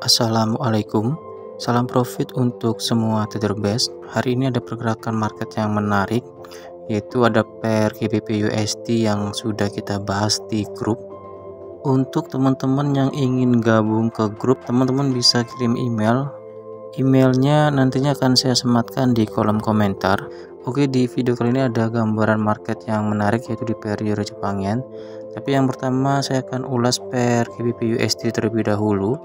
Assalamualaikum, salam profit untuk semua trader best. Hari ini ada pergerakan market yang menarik, yaitu ada pair GBP USD yang sudah kita bahas di grup. Untuk teman-teman yang ingin gabung ke grup, teman-teman bisa kirim email. Emailnya nantinya akan saya sematkan di kolom komentar. Oke, di video kali ini ada gambaran market yang menarik, yaitu di pair Euro Jepang Yen. Tapi yang pertama saya akan ulas pair GBP USD terlebih dahulu.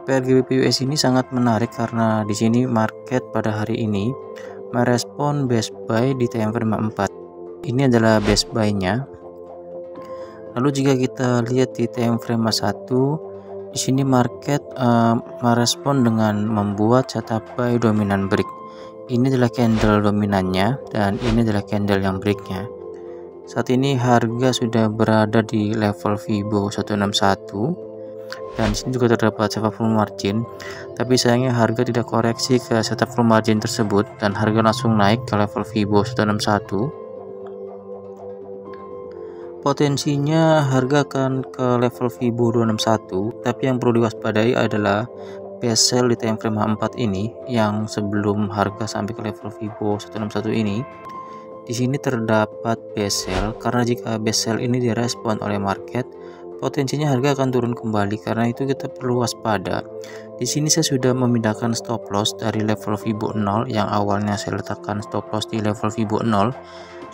Pair GBP USD ini sangat menarik karena di sini market pada hari ini merespon best buy di time frame 4. Ini adalah best buy-nya. Lalu jika kita lihat di time frame 1, di sini market merespon dengan membuat setup buy dominan break. Ini adalah candle dominannya dan ini adalah candle yang breaknya. Saat ini harga sudah berada di level Fibo 161 dan disini juga terdapat setup full margin, tapi sayangnya harga tidak koreksi ke setup full margin tersebut dan harga langsung naik ke level Fibo 161. Potensinya harga akan ke level Fibo 261, tapi yang perlu diwaspadai adalah best sell di time frame 4 ini yang sebelum harga sampai ke level Fibo 161 ini. Di sini terdapat best sell karena jika best sell ini direspon oleh market, potensinya harga akan turun kembali, karena itu kita perlu waspada. Di sini saya sudah memindahkan stop loss dari level Fibo 0 yang awalnya saya letakkan stop loss di level Fibo 0,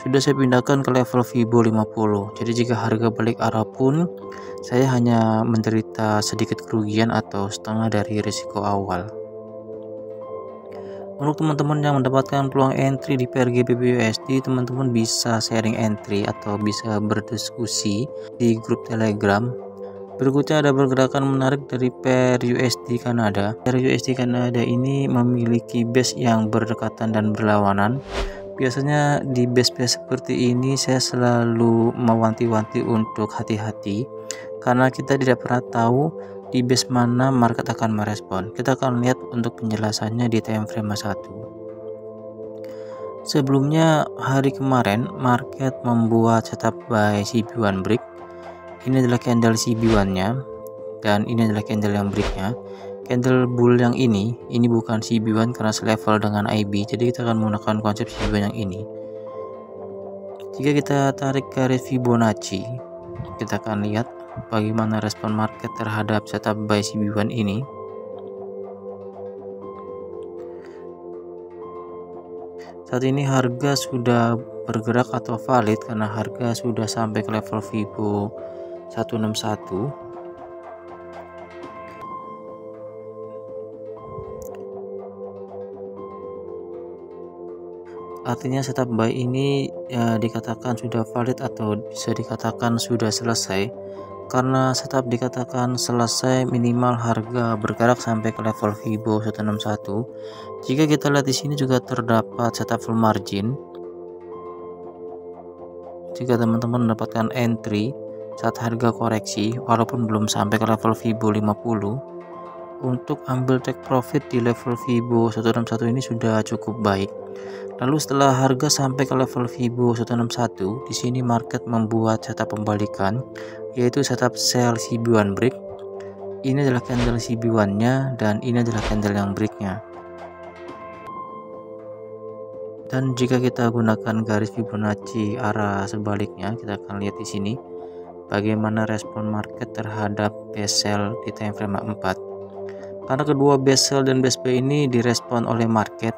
sudah saya pindahkan ke level Fibo 50. Jadi jika harga balik arah pun saya hanya menderita sedikit kerugian atau setengah dari risiko awal. Untuk teman-teman yang mendapatkan peluang entry di pair GBP USD, teman-teman bisa sharing entry atau bisa berdiskusi di grup Telegram. Berikutnya ada pergerakan menarik dari pair USD Kanada. Pair USD Kanada ini memiliki base yang berdekatan dan berlawanan. Biasanya di base-base seperti ini saya selalu mewanti-wanti untuk hati-hati, karena kita tidak pernah tahu di base mana market akan merespon. Kita akan lihat untuk penjelasannya di time frame 1. Sebelumnya hari kemarin market membuat setup buy CB1 break. Ini adalah candle CB1 nya dan ini adalah candle yang breaknya. Candle bull yang ini bukan CB1 karena selevel dengan IB, jadi kita akan menggunakan konsep CB1 yang ini. Jika kita tarik garis Fibonacci, kita akan lihat bagaimana respon market terhadap setup buy CB1 ini. Saat ini harga sudah bergerak atau valid karena harga sudah sampai ke level Fibo 161. Artinya setup buy ini dikatakan sudah valid atau bisa dikatakan sudah selesai, karena setup dikatakan selesai minimal harga bergerak sampai ke level Fibo 161. Jika kita lihat di sini juga terdapat setup full margin. Jika teman-teman mendapatkan entry saat harga koreksi walaupun belum sampai ke level Fibo 50, untuk ambil take profit di level Fibo 161 ini sudah cukup baik. Lalu setelah harga sampai ke level Fibo 161, di sini market membuat setup pembalikan, yaitu setup sell CB1 break. Ini adalah candle CB1 nya dan ini adalah candle yang breaknya. Dan jika kita gunakan garis Fibonacci arah sebaliknya, kita akan lihat di sini bagaimana respon market terhadap best sell di time frame 4. Karena kedua best sell dan best buy ini direspon oleh market.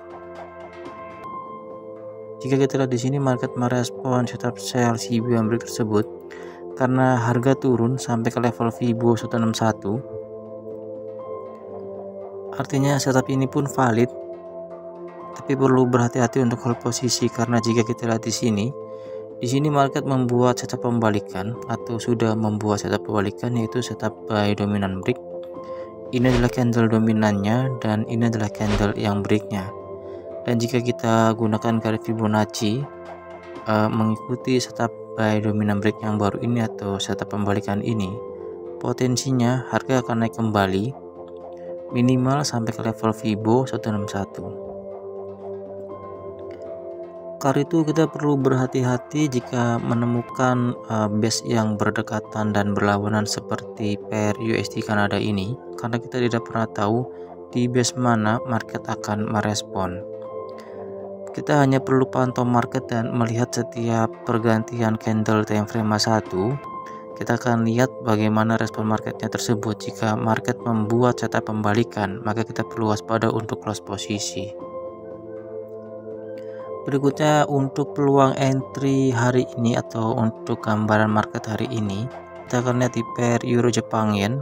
Jika kita lihat di sini market merespon setup sell CB1 break tersebut karena harga turun sampai ke level Fibo 161. Artinya setup ini pun valid, tapi perlu berhati-hati untuk hold posisi, karena jika kita lihat di sini market membuat setup pembalikan atau sudah membuat setup pembalikan, yaitu setup buy dominan break. Ini adalah candle dominannya dan ini adalah candle yang breaknya. Dan jika kita gunakan garis Fibonacci mengikuti setup buy dominan break yang baru ini atau setup pembalikan ini, potensinya harga akan naik kembali minimal sampai ke level Fibo 161. Bakar itu kita perlu berhati-hati jika menemukan base yang berdekatan dan berlawanan seperti pair USD Kanada ini, karena kita tidak pernah tahu di base mana market akan merespon. Kita hanya perlu pantau market dan melihat setiap pergantian candle time frame 1. Kita akan lihat bagaimana respon marketnya tersebut. Jika market membuat setup pembalikan, maka kita perlu waspada untuk close posisi. Berikutnya untuk peluang entry hari ini atau untuk gambaran market hari ini, kita akan lihat di pair Euro Jepang Yen.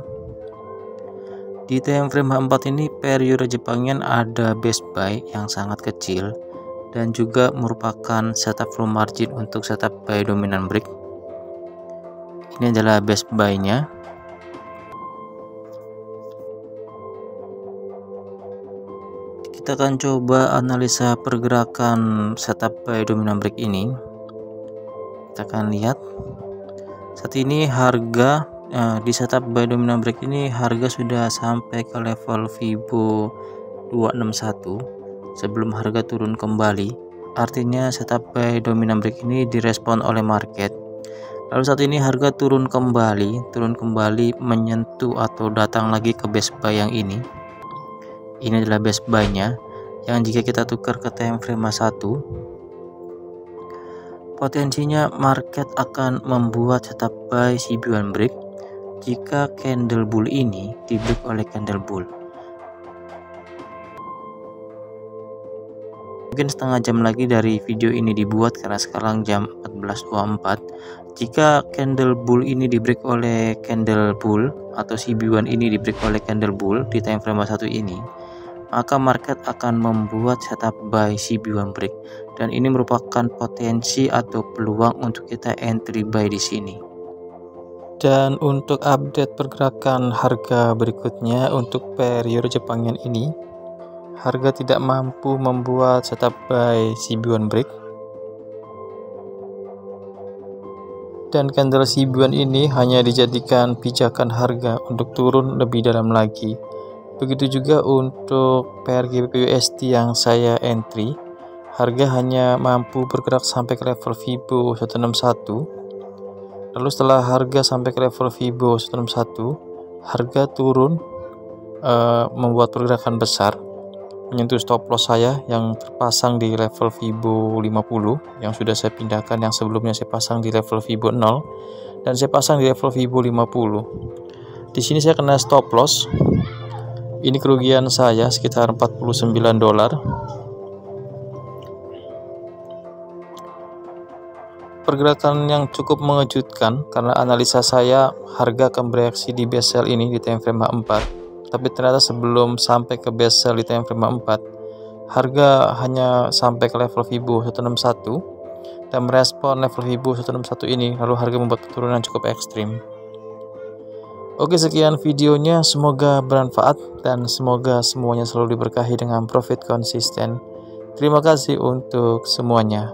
Di time frame 4 ini pair Euro Jepang Yen ada base buy yang sangat kecil dan juga merupakan setup flow margin untuk setup buy dominant break. Ini adalah base buy-nya. Kita akan coba analisa pergerakan setup buy dominant break ini. Kita akan lihat saat ini harga di setup buy dominant break ini harga sudah sampai ke level Fibo 261 sebelum harga turun kembali. Artinya setup buy dominant break ini direspon oleh market. Lalu saat ini harga turun kembali menyentuh atau datang lagi ke base buy yang ini. Ini adalah base buy-nya yang jika kita tukar ke time frame 1, potensinya market akan membuat setup buy CB1 break jika candle bull ini di break oleh candle bull. Mungkin setengah jam lagi dari video ini dibuat karena sekarang jam 14.24. Jika candle bull ini di break oleh candle bull atau CB1 ini di break oleh candle bull di time frame 1 ini, maka market akan membuat setup buy CB1 break dan ini merupakan potensi atau peluang untuk kita entry buy di sini. Dan untuk update pergerakan harga berikutnya untuk pair Euro Jepang Yen ini, harga tidak mampu membuat setup buy CB1 break dan candle CB1 ini hanya dijadikan pijakan harga untuk turun lebih dalam lagi. Begitu juga untuk pair GBP USD yang saya entry, harga hanya mampu bergerak sampai ke level Fibo 161. Lalu setelah harga sampai ke level Fibo 161, harga turun membuat pergerakan besar, menyentuh stop loss saya yang terpasang di level Fibo 50 yang sudah saya pindahkan, yang sebelumnya saya pasang di level Fibo 0 dan saya pasang di level Fibo 50. Di sini saya kena stop loss. Ini kerugian saya sekitar $49. Pergerakan yang cukup mengejutkan karena analisa saya harga akan bereaksi di base sell ini di time frame 4. Tapi ternyata sebelum sampai ke base sell di time frame 4, harga hanya sampai ke level Fibo 161 dan merespon level Fibo 161 ini, lalu harga membuat penurunan cukup ekstrim. Oke, sekian videonya, semoga bermanfaat dan semoga semuanya selalu diberkahi dengan profit konsisten. Terima kasih untuk semuanya.